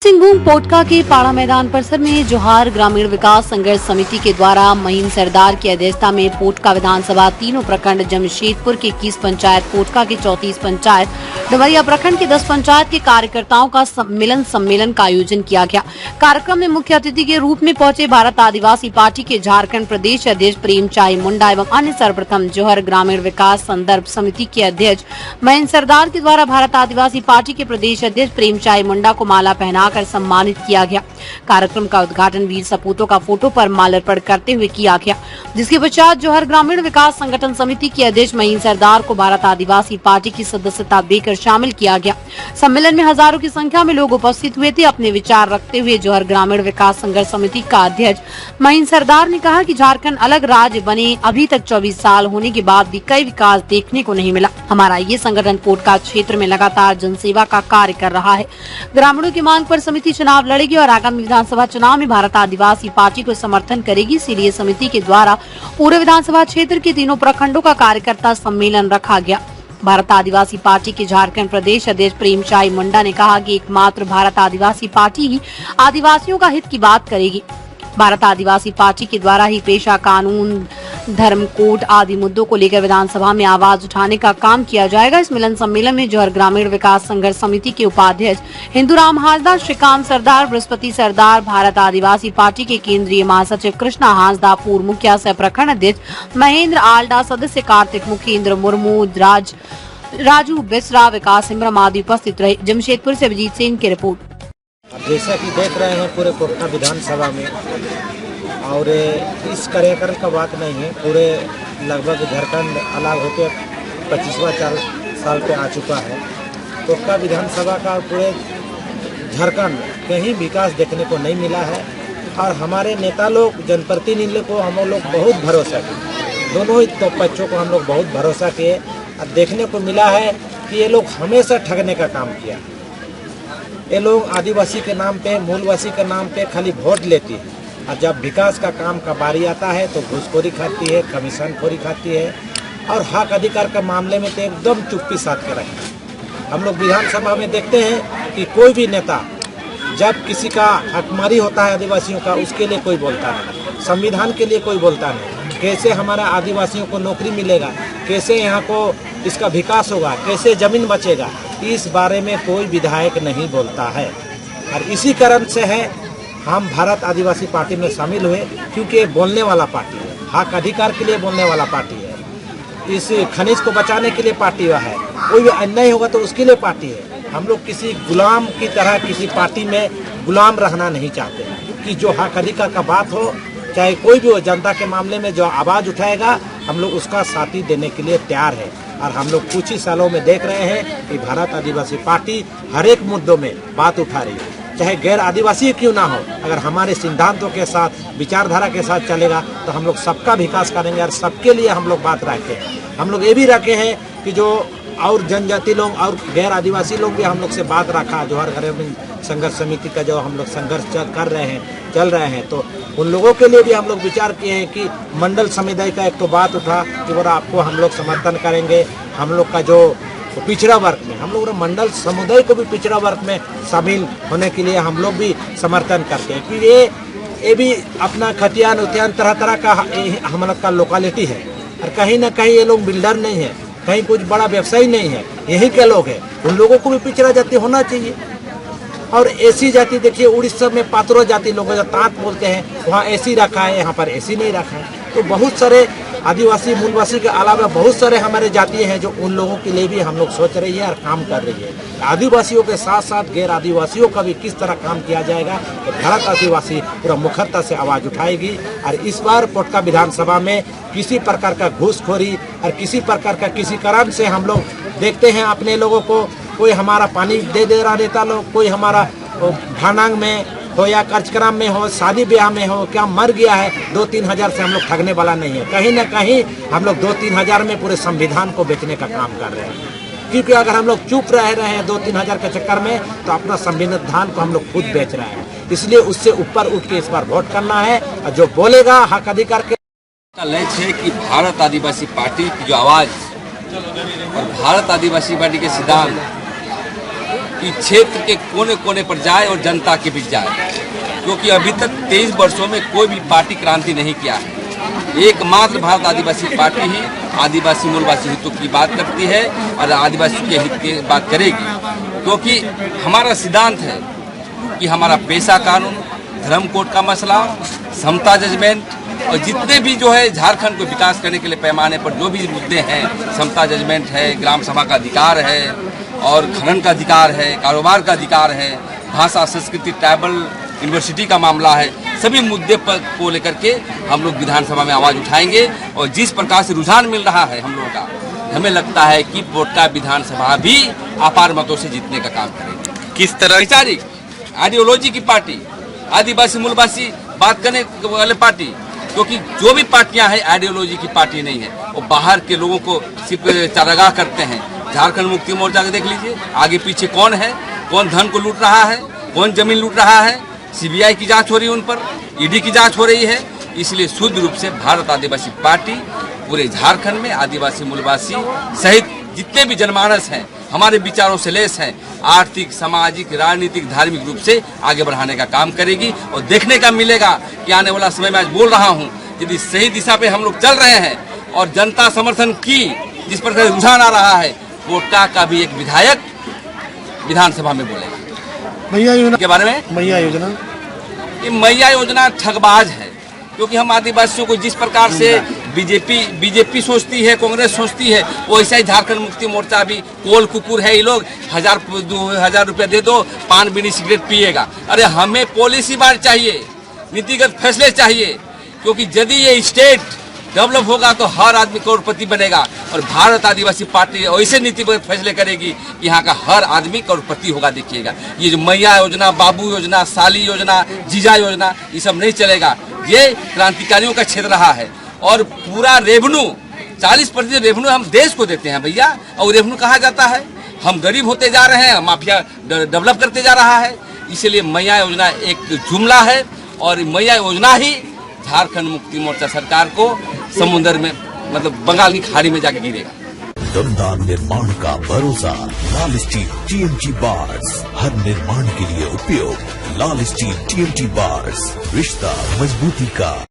सिंहभूम पोटका के पाड़ा मैदान परिसर में जोहार ग्रामीण विकास संघर्ष समिति के द्वारा महीन सरदार की अध्यक्षता में पोटका विधानसभा तीनों प्रखंड जमशेदपुर के 21 पंचायत, पोटका के 34 पंचायत, डुमरिया प्रखंड के 10 पंचायत के कार्यकर्ताओं का सम्मेलन का आयोजन किया गया। कार्यक्रम में मुख्य अतिथि के रूप में पहुंचे भारत आदिवासी पार्टी के झारखंड प्रदेश अध्यक्ष प्रेमचाई मुंडा एवं अन्य सर्वप्रथम जोहर ग्रामीण विकास संदर्भ समिति के अध्यक्ष महीन सरदार के द्वारा भारत आदिवासी पार्टी के प्रदेश अध्यक्ष प्रेमचाई मुंडा को माला पहना कर सम्मानित किया गया। कार्यक्रम का उद्घाटन वीर सपूतों का फोटो पर माल्यार्पण करते हुए किया गया, जिसके पश्चात जोहर ग्रामीण विकास संगठन समिति के अध्यक्ष महीन सरदार को भारत आदिवासी पार्टी की सदस्यता देकर शामिल किया गया। सम्मेलन में हजारों की संख्या में लोग उपस्थित हुए थे। अपने विचार रखते हुए जोहर ग्रामीण विकास संघर्ष समिति का अध्यक्ष महीन सरदार ने कहा कि झारखंड अलग राज्य बने अभी तक 24 साल होने के बाद भी कई विकास देखने को नहीं मिला। हमारा ये संगठन पोटका क्षेत्र में लगातार जनसेवा का कार्य कर रहा है। ग्रामीणों की मांग पर समिति चुनाव लड़ेगी और आगामी विधानसभा चुनाव में भारत आदिवासी पार्टी को समर्थन करेगी। इसीलिए समिति के द्वारा पूरे विधानसभा क्षेत्र के तीनों प्रखंडों का कार्यकर्ता सम्मेलन रखा गया। भारत आदिवासी पार्टी के झारखंड प्रदेश अध्यक्ष प्रेमचाई मुंडा ने कहा कि एकमात्र भारत आदिवासी पार्टी ही आदिवासियों का हित की बात करेगी। भारत आदिवासी पार्टी के द्वारा ही पेशा कानून, धर्म कोड आदि मुद्दों को लेकर विधानसभा में आवाज उठाने का काम किया जाएगा। इस मिलन सम्मेलन में जोहर ग्रामीण विकास संघर्ष समिति के उपाध्यक्ष हिंदूराम हांसदा, श्रीकांत सरदार, बृहस्पति सरदार, भारत आदिवासी पार्टी के केंद्रीय महासचिव कृष्णा हांसदा, पूर्व मुखिया सह प्रखंड अध्यक्ष महेंद्र आल्डा, सदस्य कार्तिक मुखीन्द्र मुर्मू, राजू बिसरा, विकास सिमरम आदि उपस्थित रहे। जमशेदपुर से अभिजीत सिंह की रिपोर्ट। जैसा कि देख रहे हैं पूरे पोटका विधानसभा में, और इस कार्यक्रम का बात नहीं है, पूरे लगभग झारखंड अलग होकर 25वां साल पे आ चुका है। पोटका विधानसभा का पूरे झारखंड कहीं विकास देखने को नहीं मिला है, और हमारे नेता लोग, जनप्रतिनिधि को हम लोग बहुत भरोसा किए, दोनों ही तो बच्चों को हम लोग बहुत भरोसा किए, और देखने को मिला है कि ये लोग हमेशा ठगने का काम किया। ये लोग आदिवासी के नाम पे, मूलवासी के नाम पे खाली वोट लेती है, और जब विकास का काम का बारी आता है तो घूसखोरी खाती है, कमीशन खोरी खाती है, और हक अधिकार के मामले में तो एकदम चुप्पी साध कर रहे हैं। हम लोग विधानसभा में देखते हैं कि कोई भी नेता जब किसी का हकमारी होता है आदिवासियों का, उसके लिए कोई बोलता नहीं, संविधान के लिए कोई बोलता नहीं, कैसे हमारा आदिवासियों को नौकरी मिलेगा, कैसे यहाँ को इसका विकास होगा, कैसे जमीन बचेगा, इस बारे में कोई विधायक नहीं बोलता है। और इसी कारण से है हम भारत आदिवासी पार्टी में शामिल हुए, क्योंकि ये बोलने वाला पार्टी है, हक अधिकार के लिए बोलने वाला पार्टी है, इस खनिज को बचाने के लिए पार्टी है, कोई भी अन्याय होगा तो उसके लिए पार्टी है। हम लोग किसी गुलाम की तरह किसी पार्टी में गुलाम रहना नहीं चाहते, कि जो हक अधिकार का बात हो, चाहे कोई भी हो, जनता के मामले में जो आवाज़ उठाएगा हम लोग उसका साथी देने के लिए तैयार है। और हम लोग कुछ ही सालों में देख रहे हैं कि भारत आदिवासी पार्टी हर एक मुद्दों में बात उठा रही है, चाहे गैर आदिवासी क्यों ना हो, अगर हमारे सिद्धांतों के साथ, विचारधारा के साथ चलेगा तो हम लोग सबका विकास करेंगे, और सबके लिए हम लोग बात रखते हैं। हम लोग ये भी रखे हैं कि जो और जनजाति लोग और गैर आदिवासी लोग भी हम लोग से बात रखा, जोहर ग्रामीण संघर्ष समिति का जो हम लोग संघर्ष चल रहे हैं, तो उन लोगों के लिए भी हम लोग विचार किए हैं कि मंडल समुदाय का एक तो बात उठा कि बोला आपको हम लोग समर्थन करेंगे, हम लोग का जो पिछड़ा वर्ग में, हम लोग मंडल समुदाय को भी पिछड़ा वर्ग में शामिल होने के लिए हम लोग भी समर्थन करते हैं, कि ये भी अपना खतियान उतियान तरह तरह का हम लोग का लोकेलिटी है, और कहीं ना कहीं ये लोग बिल्डर नहीं है, कहीं कुछ बड़ा व्यवसायी नहीं है, यही के लोग हैं, उन लोगों को भी पिछड़ा जाति होना चाहिए। और ऐसी जाति देखिए, उड़ीसा में पात्रो जाति लोग जो तांत बोलते हैं, वहाँ एसी रखा है, यहाँ पर एसी नहीं रखा है। तो बहुत सारे आदिवासी मूलवासी के अलावा बहुत सारे हमारे जाति हैं जो उन लोगों के लिए भी हम लोग सोच रही है और काम कर रही है। आदिवासियों के साथ साथ गैर आदिवासियों का भी किस तरह काम किया जाएगा, तो भारत आदिवासी पूरा मुखरता से आवाज़ उठाएगी। और इस बार पोटका विधानसभा में किसी प्रकार का घूसखोरी और किसी प्रकार का किसी कारण से हम लोग देखते हैं अपने लोगों को, कोई हमारा पानी दे रहा नेता लोग, कोई हमारा भानांग में हो या कार्यक्रम में हो, शादी ब्याह में हो, क्या मर गया है, 2-3 हज़ार से हम लोग ठगने वाला नहीं है। कहीं ना कहीं हम लोग 2-3 हज़ार में पूरे संविधान को बेचने का काम कर रहे हैं, क्योंकि अगर हम लोग चुप रह रहे हैं 2-3 हज़ार के चक्कर में, तो अपना संविधान को हम लोग खुद बेच रहे हैं। इसलिए उससे ऊपर उठ के इस बार वोट करना है, और जो बोलेगा हक अधिकार के लक्ष्य है कि भारत आदिवासी पार्टी की जो आवाज़ और भारत आदिवासी पार्टी के सिद्धांत कि क्षेत्र के कोने कोने पर जाए और जनता के बीच जाए, क्योंकि अभी तक 23 वर्षों में कोई भी पार्टी क्रांति नहीं किया है। एकमात्र भारत आदिवासी पार्टी ही आदिवासी मूलवासी हितों की बात करती है और आदिवासी के हित की बात करेगी, क्योंकि हमारा सिद्धांत है कि हमारा पेशा कानून, धर्म कोड का मसला, समता जजमेंट और जितने भी जो है झारखंड को विकास करने के लिए पैमाने पर जो भी मुद्दे हैं, समता जजमेंट है, ग्राम सभा का अधिकार है और खनन का अधिकार है, कारोबार का अधिकार है, भाषा संस्कृति ट्राइबल यूनिवर्सिटी का मामला है, सभी मुद्दे पर को लेकर के हम लोग विधानसभा में आवाज उठाएंगे। और जिस प्रकार से रुझान मिल रहा है हम लोगों का, हमें लगता है कि पोटका विधानसभा भी अपार मतों से जीतने का काम करेगी। किस तरह वैचारिक आइडियोलॉजी की पार्टी, आदिवासी मूलवासी बात करने वाले पार्टी, क्योंकि जो भी पार्टियां हैं आइडियोलॉजी की पार्टी नहीं है, वो बाहर के लोगों को सिर्फ चारागाह करते हैं। झारखंड मुक्ति मोर्चा के देख लीजिए, आगे पीछे कौन है, कौन धन को लूट रहा है, कौन जमीन लूट रहा है, सीबीआई की जांच हो रही है उन पर, ईडी की जांच हो रही है। इसलिए शुद्ध रूप से भारत आदिवासी पार्टी पूरे झारखंड में आदिवासी मूलवासी सहित जितने भी जनमानस हैं हमारे विचारों से लेस हैं, आर्थिक, सामाजिक, राजनीतिक, धार्मिक रूप से आगे बढ़ाने का काम करेगी। और देखने का मिलेगा कि आने वाला समय में आज बोल रहा हूँ, यदि सही दिशा पे हम लोग चल रहे हैं और जनता समर्थन की जिस प्रकार रुझान आ रहा है, पोटका का भी एक विधायक विधानसभा में बोलेगा। मैया योजना के बारे में मैया योजना ये मैया योजना ठगबाज है, क्योंकि हम आदिवासियों को जिस प्रकार से बीजेपी सोचती है, कांग्रेस सोचती है, वैसा ही झारखंड मुक्ति मोर्चा भी कोल कुकुर है। ये लोग 1000 रुपया दे दो, पान बीड़ी सिगरेट पिएगा। अरे हमें पॉलिसी बार चाहिए, नीतिगत फैसले चाहिए, क्योंकि यदि ये स्टेट डेवलप होगा तो हर आदमी करोड़पति बनेगा। और भारत आदिवासी पार्टी ऐसे नीतिगत फैसले करेगी कि यहाँ का हर आदमी करोड़पति होगा। देखिएगा, ये जो मैया योजना, बाबू योजना, साली योजना, जीजा योजना, ये सब नहीं चलेगा। ये क्रांतिकारियों का क्षेत्र रहा है और पूरा रेवेन्यू 40% रेवेन्यू हम देश को देते हैं भैया। और रेवेन्यू कहा जाता है, हम गरीब होते जा रहे हैं, माफिया डेवलप करते जा रहा है। इसलिए मैया योजना एक जुमला है और मैया योजना ही झारखंड मुक्ति मोर्चा सरकार को समुद्र में, मतलब बंगाल की खाड़ी में जाके गिरेगा। दमदार निर्माण का भरोसा लाल स्टील TMT बार्स, हर निर्माण के लिए उपयोग। लाल स्टील TMT बार्स, रिश्ता मजबूती का।